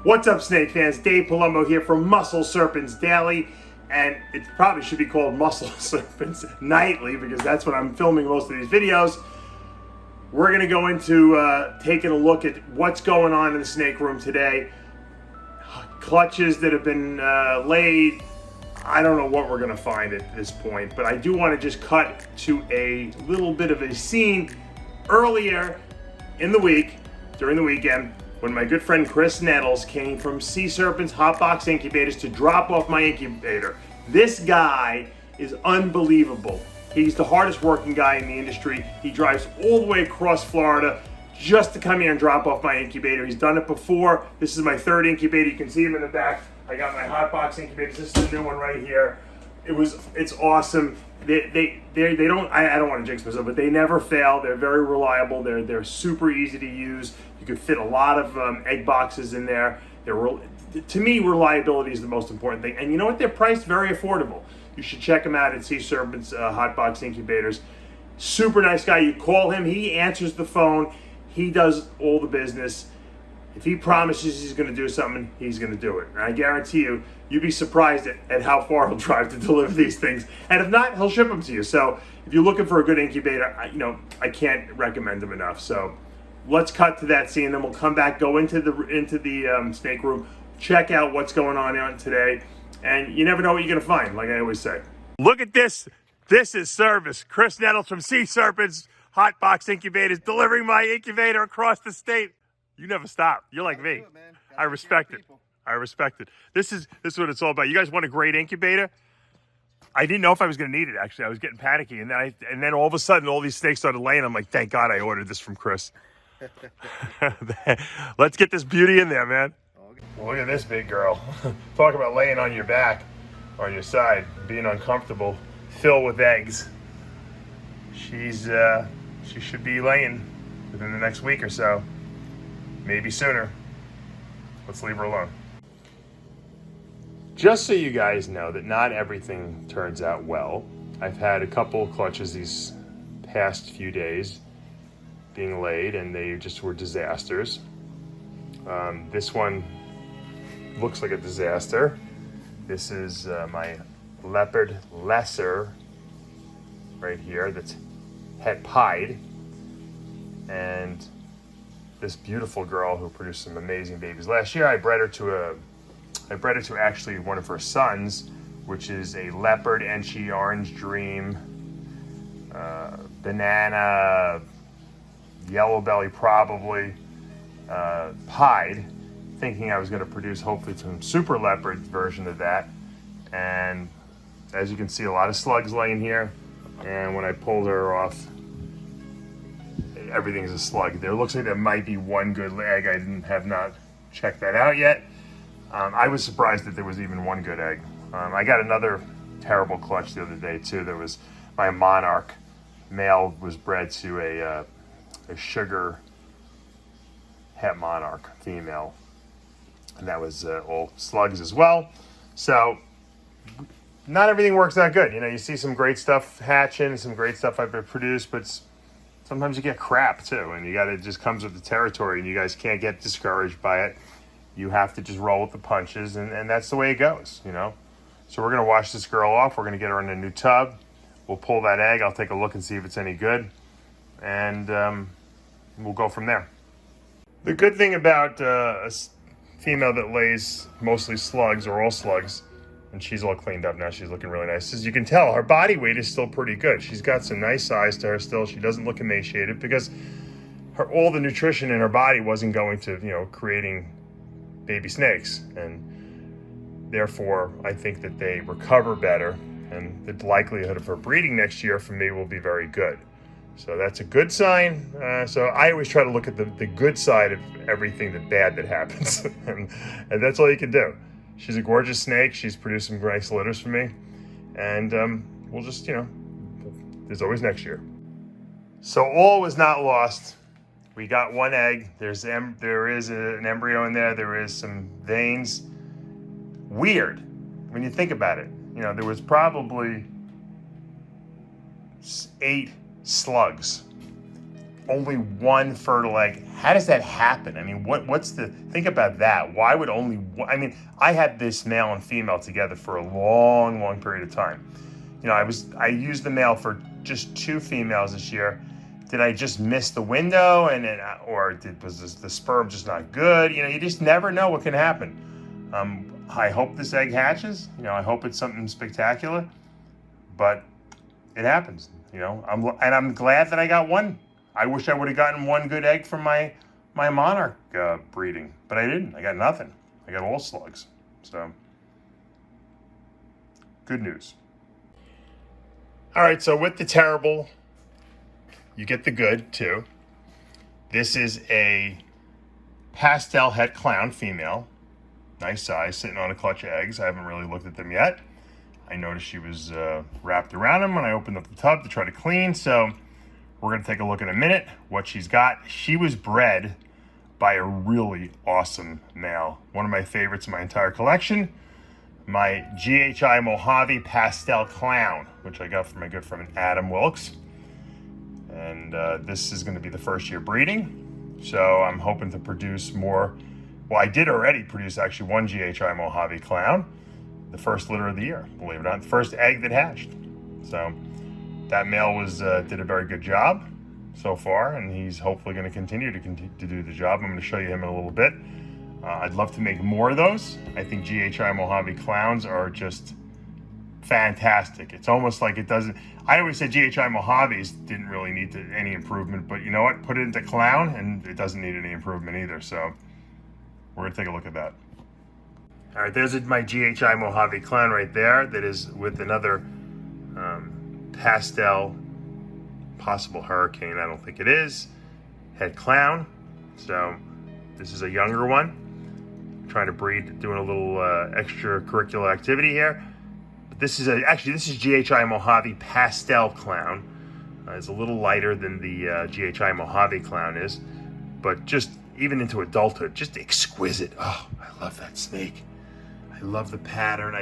What's up, snake fans? Dave Palumbo here from Muscle Serpents Daily, and it probably should be called Muscle Serpents Nightly because that's when I'm filming most of these videos. We're going to go into taking a look at what's going on in the snake room today. Clutches that have been laid. I don't know what we're going to find at this point, but I do want to just cut to a little bit of a scene earlier in the week, during the weekend, when my good friend Chris Nettles came from Serpents Hotbox Incubators to drop off my incubator. This guy is unbelievable. He's the hardest working guy in the industry. He drives all the way across Florida just to come here and drop off my incubator. He's done it before. This is my third incubator. You can see him in the back. I got my Hotbox incubators. This is the new one right here. It's awesome. They don't, I don't want to jinx myself, but they never fail. They're very reliable. They're super easy to use. You could fit a lot of egg boxes in there. To me, reliability is the most important thing. And you know what? They're priced very affordable. You should check them out at Serpents Hotbox Incubators. Super nice guy. You call him, he answers the phone. He does all the business. If he promises he's going to do something, he's going to do it. And I guarantee you, you'd be surprised at how far he'll drive to deliver these things. And if not, he'll ship them to you. So if you're looking for a good incubator, I can't recommend them enough. So let's cut to that scene, then we'll come back, go into the snake room, check out what's going on today. And you never know what you're going to find, like I always say. Look at this. This is service. Chris Nettles from Serpents Hotbox Incubators delivering my incubator across the state. You never stop. You're like me. I respect it. I respect it. This is what it's all about. You guys want a great incubator? I didn't know if I was going to need it, actually. I was getting panicky. And then all of a sudden, all these snakes started laying. I'm like, thank God I ordered this from Chris. Let's get this beauty in there, man. Well, look at this big girl. Talk about laying on your back, on your side, being uncomfortable, filled with eggs. She should be laying within the next week or so. Maybe sooner. Let's leave her alone. Just so you guys know that not everything turns out well, I've had a couple of clutches these past few days being laid, and they just were disasters. This one looks like a disaster. This is my leopard lesser right here that's het pied, and this beautiful girl who produced some amazing babies. Last year I bred her to actually one of her sons, which is a leopard Enchi orange dream, banana, yellow belly probably, pied, thinking I was going to produce hopefully some super leopard version of that. And as you can see, a lot of slugs laying here, and when I pulled her off, everything's a slug. There looks like there might be one good egg. I have not checked that out yet. I was surprised that there was even one good egg. I got another terrible clutch the other day too. There was my monarch male was bred to a sugar het monarch female, and that was all slugs as well. So not everything works that good. You see some great stuff hatching, some great stuff I've produced, but sometimes you get crap too, and it just comes with the territory, and you guys can't get discouraged by it. You have to just roll with the punches, and that's the way it goes, So we're gonna wash this girl off. We're gonna get her in a new tub. We'll pull that egg. I'll take a look and see if it's any good, and we'll go from there. The good thing about a female that lays mostly slugs or all slugs, and she's all cleaned up now, she's looking really nice, as you can tell, her body weight is still pretty good. She's got some nice size to her still. She doesn't look emaciated because all the nutrition in her body wasn't going to, creating baby snakes. And therefore, I think that they recover better, and the likelihood of her breeding next year for me will be very good. So that's a good sign. So I always try to look at the good side of everything bad that happens. and that's all you can do. She's a gorgeous snake. She's produced some nice litters for me. And we'll just, there's always next year. So all was not lost. We got one egg. There is an embryo in there. There is some veins. Weird when you think about it. There was probably 8 slugs only one fertile egg. How does that happen? I mean, think about that. Why would only one, I mean, I had this male and female together for a long, long period of time. You know, I used the male for just 2 females this year. Did I just miss the window was the sperm just not good? You know, you just never know what can happen. I hope this egg hatches. You know, I hope it's something spectacular, but it happens. You know, I'm glad that I got one. I wish I would have gotten one good egg from my monarch breeding, but I didn't. I got nothing. I got all slugs. So, good news. All right, so with the terrible, you get the good too. This is a pastel het clown female. Nice size, sitting on a clutch of eggs. I haven't really looked at them yet. I noticed she was wrapped around them when I opened up the tub to try to clean. So we're going to take a look in a minute what she's got. She was bred by a really awesome male. One of my favorites in my entire collection. My GHI Mojave pastel clown, which I got from my good friend Adam Wilkes. And this is going to be the first year breeding. So I'm hoping to produce more. Well, I did already produce actually one GHI Mojave clown. The first litter of the year, believe it or not, the first egg that hatched. So that male did a very good job so far, and he's hopefully going to continue to do the job. I'm going to show you him in a little bit. I'd love to make more of those. I think GHI Mojave clowns are just fantastic. It's almost like it doesn't. I always said GHI Mojaves didn't really need any improvement, but you know what? Put it into clown, and it doesn't need any improvement either. So we're going to take a look at that. All right, there's my GHI Mojave clown right there that is with another pastel, possible hurricane, I don't think it is, het clown. So this is a younger one. I'm trying to breed, doing a little extracurricular activity here. But this is GHI Mojave pastel clown. It's a little lighter than the GHI Mojave clown is, but just even into adulthood, just exquisite. Oh, I love that snake. I love the pattern.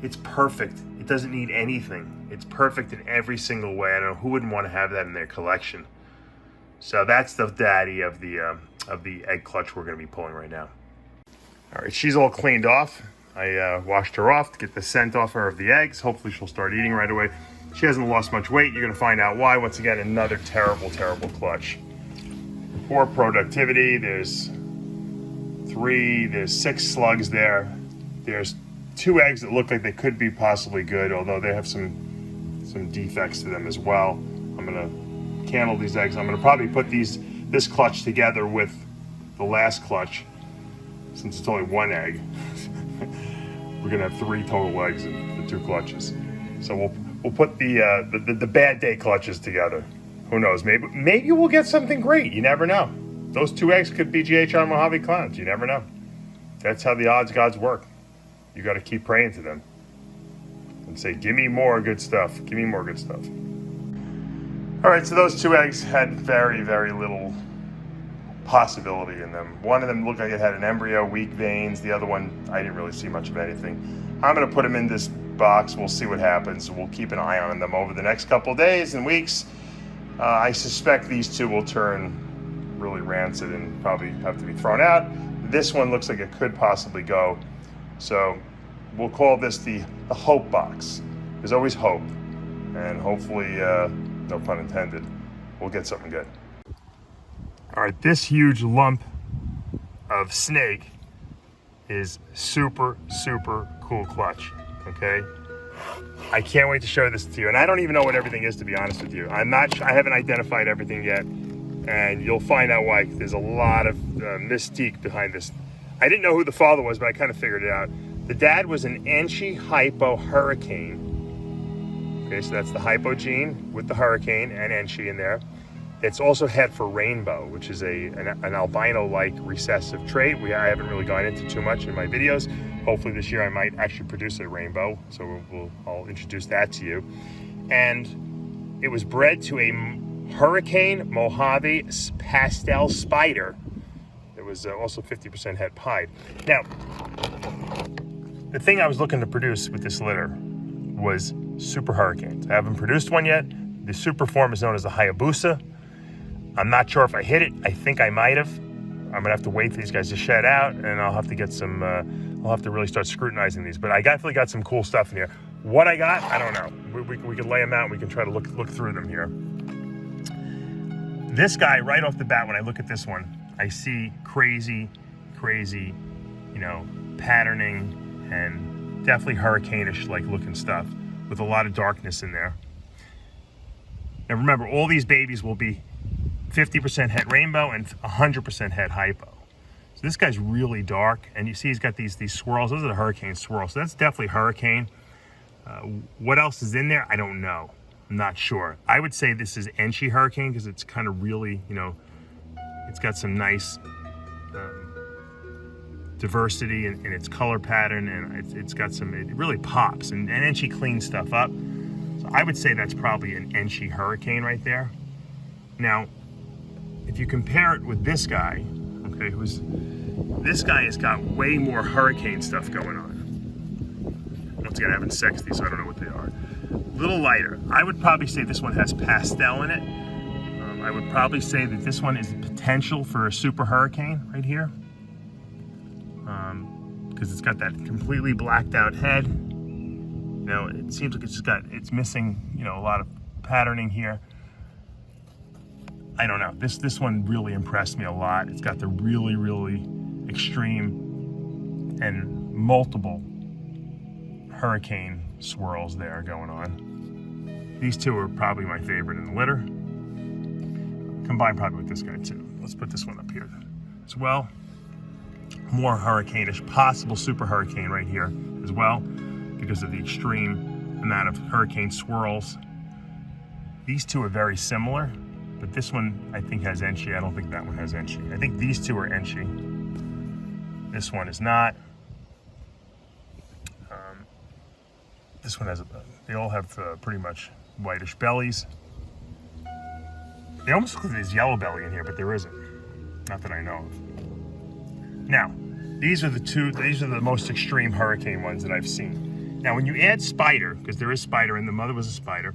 It's perfect. It doesn't need anything. It's perfect in every single way. I don't know who wouldn't want to have that in their collection. So that's the daddy of the egg clutch we're going to be pulling right now. All right, she's all cleaned off. I washed her off to get the scent off her of the eggs. Hopefully she'll start eating right away. She hasn't lost much weight. You're going to find out why. Once again, another terrible, terrible clutch. Poor productivity. There's 6 slugs there. There's 2 eggs that look like they could be possibly good, although they have some defects to them as well. I'm gonna candle these eggs. I'm gonna probably put this clutch together with the last clutch, since it's only 1 egg. We're gonna have 3 total eggs in the 2 clutches. So we'll put the bad day clutches together. Who knows? Maybe we'll get something great. You never know. Those 2 eggs could be GHI Mojave clowns. You never know. That's how the odds gods work. You got to keep praying to them and say, give me more good stuff. Give me more good stuff. All right, so those 2 eggs had very, very little possibility in them. One of them looked like it had an embryo, weak veins. The other one, I didn't really see much of anything. I'm going to put them in this box. We'll see what happens. We'll keep an eye on them over the next couple of days and weeks. I suspect these 2 will turn really rancid and probably have to be thrown out. This one looks like it could possibly go. So we'll call this the hope box. There's always hope, and hopefully, no pun intended, we'll get something good. All right, this huge lump of snake is super, super cool clutch, okay? I can't wait to show this to you, and I don't even know what everything is, to be honest with you. I haven't identified everything yet, and you'll find out why. There's a lot of mystique behind this. I didn't know who the father was, but I kind of figured it out. The dad was an Enshi-hypo hurricane. Okay, so that's the hypo gene with the hurricane and Enshi in there. It's also het for rainbow, which is an albino-like recessive trait. I haven't really gone into too much in my videos. Hopefully this year I might actually produce a rainbow, so I'll introduce that to you. And it was bred to a Hurricane Mojave pastel spider. It was also 50% het pied. Now, the thing I was looking to produce with this litter was super hurricanes. I haven't produced one yet. The super form is known as the HAYABUSA. I'm not sure if I hit it. I think I might have. I'm gonna have to wait for these guys to shed out, and I'll have to get some, I'll have to really start scrutinizing these. But I definitely got some cool stuff in here. What I got, I don't know. We can lay them out and we can try to look through them here. This guy, right off the bat, when I look at this one, I see crazy, you know, patterning and definitely hurricane-ish like looking stuff with a lot of darkness in there. Now remember, all these babies will be 50% het rainbow and 100% het hypo. So this guy's really dark, and you see he's got these swirls. Those are the hurricane swirls. So that's definitely hurricane. What else is in there? I don't know. I'm not sure. I would say this is Enchi hurricane because it's kind of really, you know, it's got some nice diversity in its color pattern, and it's got some, it really pops, and Enchi cleans stuff up. So I would say that's probably an Enchi hurricane right there. Now, if you compare it with this guy, okay, this guy has got way more hurricane stuff going on. Once again, I haven't sexed these, so I don't know what they are. A little lighter. I would probably say this one has pastel in it. I would probably say that this one is the potential for a super hurricane right here. Because it's got that completely blacked out head. You know, it seems like it's missing, you know, a lot of patterning here. I don't know. This one really impressed me a lot. It's got the really extreme and multiple hurricane swirls there going on. These two are probably my favorite in the litter. Combined probably with this guy too. Let's put this one up here as well. More hurricane-ish, possible super hurricane right here as well because of the extreme amount of hurricane swirls. These two are very similar, but this one I think has Enchi. I don't think that one has Enchi. I think these two are Enchi. This one is not. This one has, they all have pretty much whitish bellies. They almost look like there's yellow belly in here, but there isn't. Not that I know of. Now, these are the most extreme hurricane ones that I've seen. Now, when you add spider, because there is spider and the mother was a spider,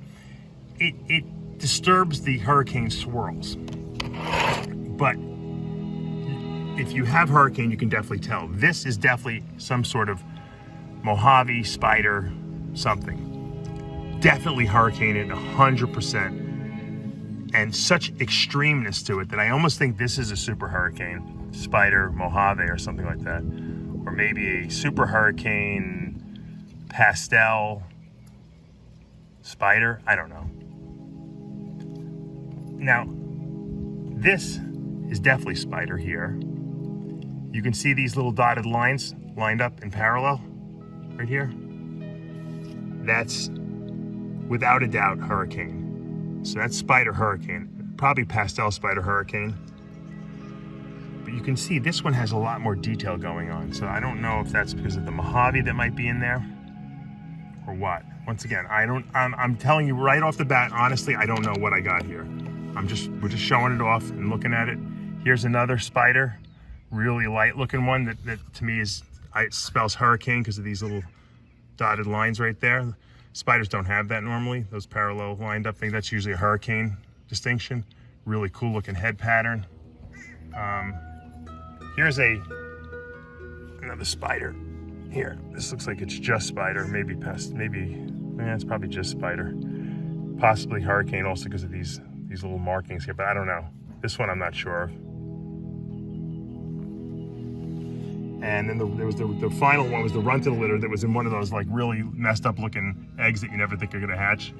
it disturbs the hurricane swirls. But if you have hurricane, you can definitely tell. This is definitely some sort of Mojave spider something. Definitely hurricane at 100%. And such extremeness to it that I almost think this is a super hurricane, spider, Mojave, or something like that. Or maybe a super hurricane, pastel, spider, I don't know. Now, this is definitely spider here. You can see these little dotted lines lined up in parallel right here. That's without a doubt hurricane. So that's spider hurricane, probably pastel spider hurricane. But you can see this one has a lot more detail going on. So I don't know if that's because of the Mojave that might be in there or what. Once again, I'm telling you right off the bat, honestly, I don't know what I got here. We're just showing it off and looking at it. Here's another spider, really light looking one that to me it spells hurricane because of these little dotted lines right there. Spiders don't have that normally, those parallel lined up things. That's usually a hurricane distinction. Really cool looking head pattern. Here's another spider. Here, this looks like it's just spider, maybe it's probably just spider. Possibly hurricane also because of these little markings here, but I don't know. This one I'm not sure of. And then there was the final one was the runt of the litter that was in one of those like really messed up looking eggs that you never think are gonna hatch.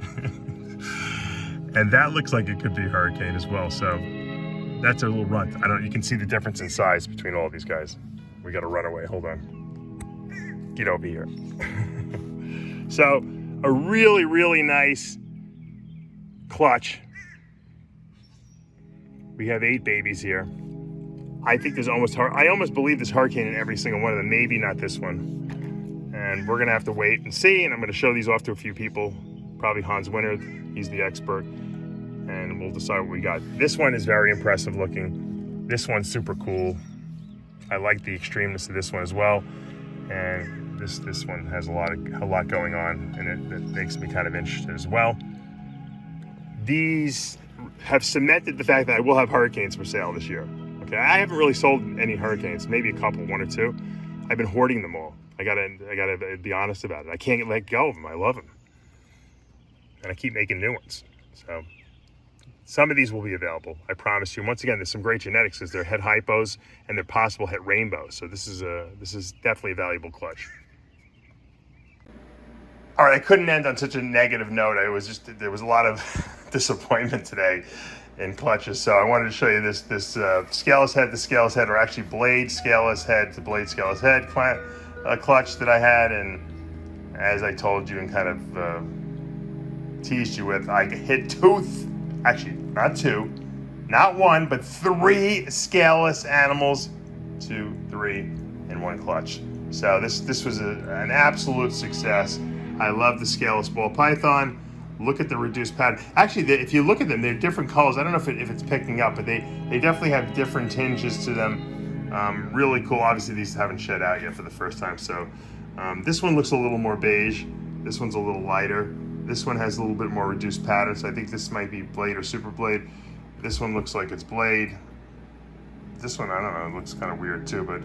And that looks like it could be hurricane as well. So that's a little runt. You can see the difference in size between all of these guys. We gotta run away, hold on. Get over here. So a really nice clutch. We have 8 babies here. I think I almost believe there's hurricane in every single one of them, maybe not this one. And we're gonna have to wait and see, and I'm gonna show these off to a few people, probably Hans Winter, he's the expert, and we'll decide what we got. This one is very impressive looking. This one's super cool. I like the extremeness of this one as well. And this one has a lot going on, and it makes me kind of interested as well. These have cemented the fact that I will have hurricanes for sale this year. Okay, I haven't really sold any hurricanes, maybe a couple, one or two. I've been hoarding them all. I gotta be honest about it. I can't let go of them. I love them, and I keep making new ones. So some of these will be available, I promise you. Once again, there's some great genetics because they're het hypos and they're possible het rainbows. So this is definitely a valuable clutch. All right, I couldn't end on such a negative note. There was a lot of disappointment today in clutches. So I wanted to show you this scaleless head to scaleless head, or actually blade scaleless head to blade scaleless head clutch that I had. And as I told you and kind of teased you with, I hit actually not two, not one, but three scaleless animals, 2, 3, and 1 clutch. So this was an absolute success. I love the scaleless ball python. Look at the reduced pattern. Actually, if you look at them, they're different colors. I don't know if it's picking up, but they definitely have different tinges to them. Really cool. Obviously, these haven't shed out yet for the first time. So this one looks a little more beige. This one's a little lighter. This one has a little bit more reduced pattern. So I think this might be blade or super blade. This one looks like it's blade. This one, I don't know, it looks kind of weird too, but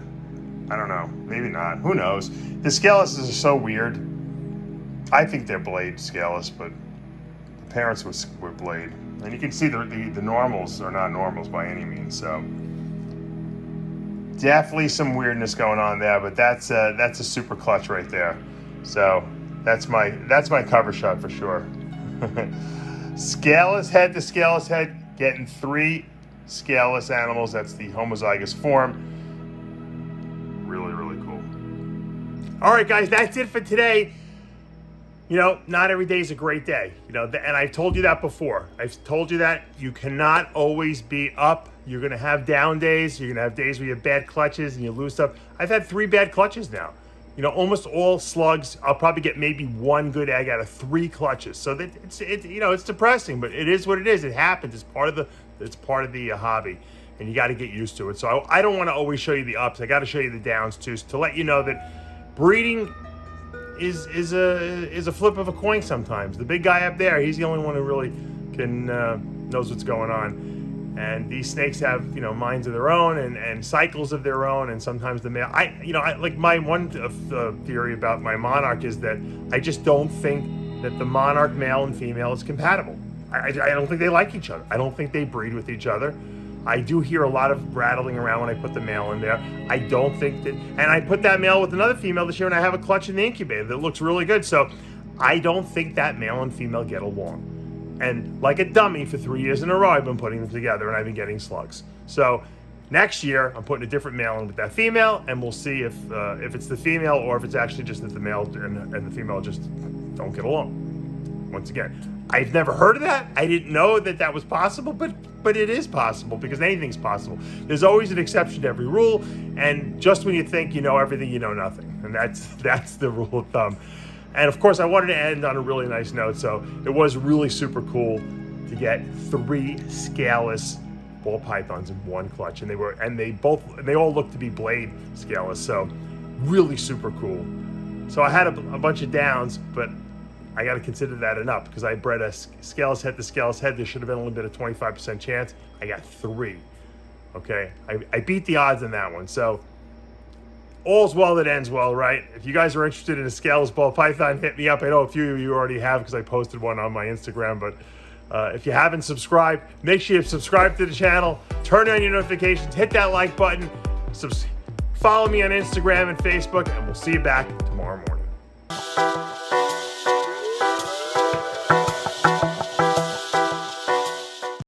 I don't know. Maybe not. Who knows? The scaleless are so weird. I think they're blade scaleless, but the parents were blade. And you can see the normals are not normals by any means. So definitely some weirdness going on there, but that's a super clutch right there. So that's my cover shot for sure. Scaleless head to scaleless head, getting 3 scaleless animals. That's the homozygous form. Really, really cool. All right, guys, that's it for today. You know, not every day is a great day. You know, and I've told you that before. I've told you that you cannot always be up. You're going to have down days. You're going to have days where you have bad clutches and you lose stuff. I've had 3 bad clutches now. You know, almost all slugs. I'll probably get maybe 1 good egg out of 3 clutches. So that it's depressing, but it is what it is. It happens. It's part of the hobby, and you got to get used to it. So I don't want to always show you the ups. I got to show you the downs too, to let you know that breeding is a flip of a coin sometimes. The big guy up there, he's the only one who really can knows what's going on. And these snakes have, minds of their own and cycles of their own. And sometimes the male, like my one theory about my monarch is that I just don't think that the monarch male and female is compatible. I don't think they like each other. I don't think they breed with each other. I do hear a lot of rattling around when I put the male in there. I don't think that, and I put that male with another female this year, and I have a clutch in the incubator that looks really good. So I don't think that male and female get along. And like a dummy for 3 years in a row, I've been putting them together, and I've been getting slugs. So next year, I'm putting a different male in with that female, and we'll see if it's the female or if it's actually just that the male and the female just don't get along. Once again, I've never heard of that. I didn't know that was possible, but it is possible because anything's possible. There's always an exception to every rule, and just when you think you know everything, you know nothing. And that's the rule of thumb. And of course, I wanted to end on a really nice note, so it was really super cool to get 3 scaleless ball pythons in 1 clutch, and they all looked to be blade scaleless, so really super cool. So I had a bunch of downs, but I got to consider that an up because I bred a scaleless head to scaleless head. There should have been only been a 25% chance. I got 3. Okay, I beat the odds on that one. So all's well that ends well, right? If you guys are interested in a scaleless ball python, hit me up. I know a few of you already have because I posted one on my Instagram. But if you haven't subscribed, make sure you subscribe to the channel. Turn on your notifications. Hit that like button. Follow me on Instagram and Facebook, and we'll see you back tomorrow morning.